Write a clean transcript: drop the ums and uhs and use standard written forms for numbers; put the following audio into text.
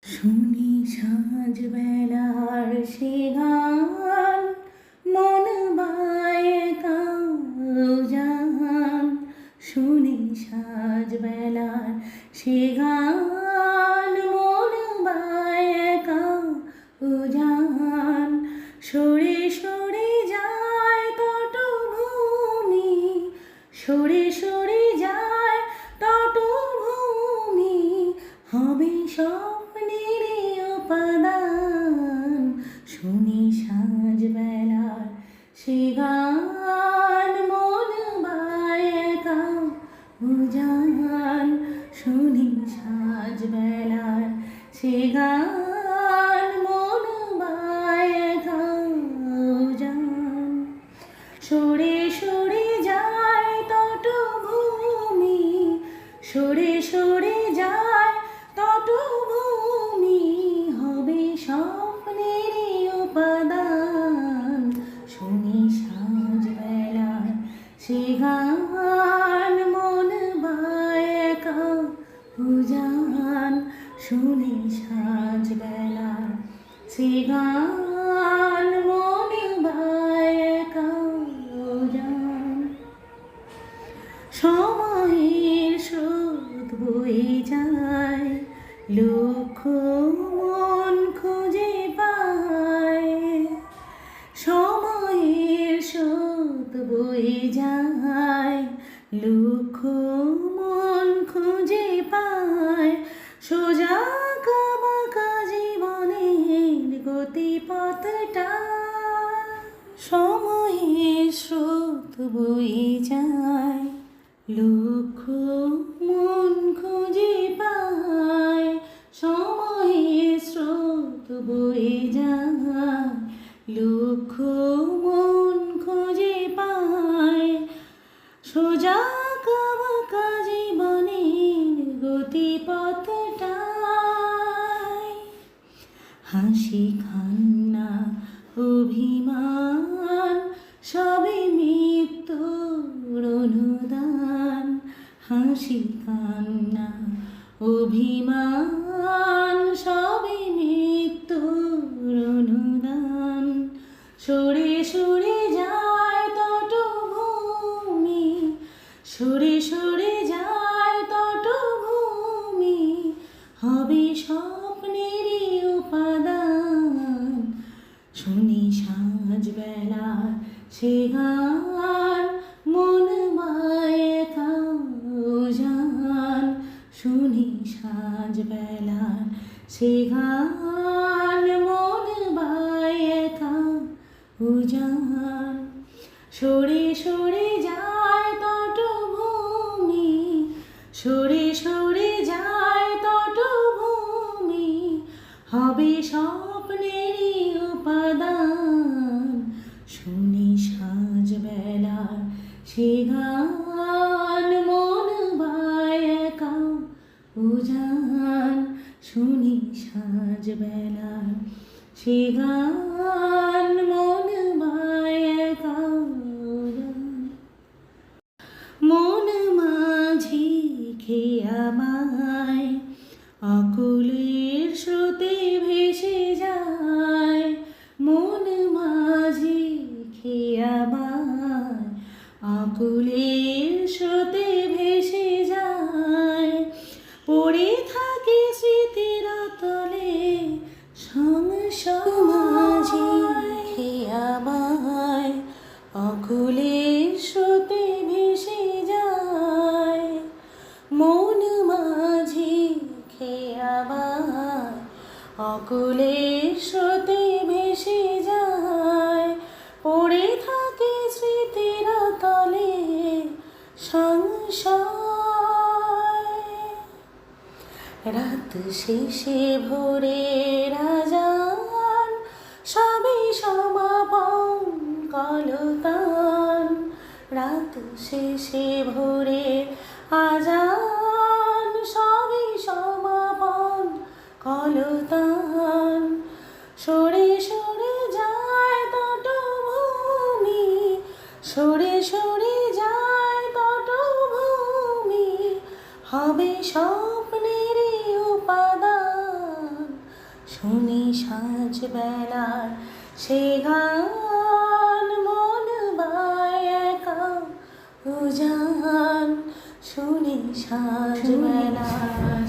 শুনি সাঁঝ বেলার সে গান, মন বায়ে কাউজান। শুনি সাঁঝ বেলার সে গান, মন বায়ে কাউজান। সরে সরে যায় তটভূমি, সরে সরে যায় তটভূমি, হবে স্বপ্নের উপাদান। শুনি সাঁঝ বেলার সে গান, মন বায়ে কাউজান। শুনি সাঁঝ বেলার সে গান, মন বায়ে কাউজান। সরে সরে যায় তটভূমি, সরে সরে যায় তটভূমি, হবে স্বপ্নের উপাদান। শুনি সাঁঝ বেলার সে গান, মন বায়ে কাউজান। শুনি সাঁঝ বেলার সে গান, মন বায়ে কাউজান। সময়ের স্রোত বয়ে যায়, লক্ষ মন খুঁজে পায়। সময়ের স্রোত বয়ে যায়, লক্ষ মন খুঁজে পায়। সোজা কাবাকা জীবনের গতিপথটা, সময়ের স্রোত বয়ে যায়, লক্ষ মন খুঁজে পায়। সময়ের স্রোত বয়ে যায়, লক্ষ মন খুঁজে পায়। সোজা কাবাকা জীবনের গতিপথটায়, হাসি কান্না অভিমান সবে মৃত্যুর অনুদান। হাসি কান্না অভিমান সবে মৃত্যুর অনুদান। সরে সরে যায় তটভূমি, সরে সরে যায় তটভূমি, হবে স্বপ্নের উপাদান। শুনি সাঁঝ বেলার সে গান, মন বায়ে কাউজান। শুনি সাঁঝ বেলার সে গান, মন বায়ে কাউজান। সরে সরে যায় তটভূমি, সরে সরে যায় তটভূমি, হবে স্বপ্নের উপাদান। শুনি সাঁঝ বেলার সে গান, মন বায়ে কাউজান। শুনি সাঁঝ বেলার সে গান, মন বায়ে কাউজান। মন মাঝি খেয়াবায়, আকুলের স্রোতে ভেসে যায়। মন মাঝি খেয়াবায়, আকুলের স্রোতে ভেসে যায়। পড়ে থাকে স্মৃতির তলে সংসার। মাঝি খেয়াবায়, আকুলের স্রোতে ভেসে যায়। মন মাঝি খেয়াবায়, আকুলের স্রোতে ভেসে যায়। পড়ে থাকে স্মৃতির তলে সংশয়। রাত শেষে ভোরের আজান, সবে সমাপন কলতান। রাত শেষে ভোরের আজান, সবে সমাপন কলতান। সরে সরে যায় তটভূমি, সরে সরে যায় তটভূমি, হবে স্বপ্নের উপাদান। শুনি সাঁঝ বেলার সে গান মন বায় একা উজান শুনি সাঁঝ বেলার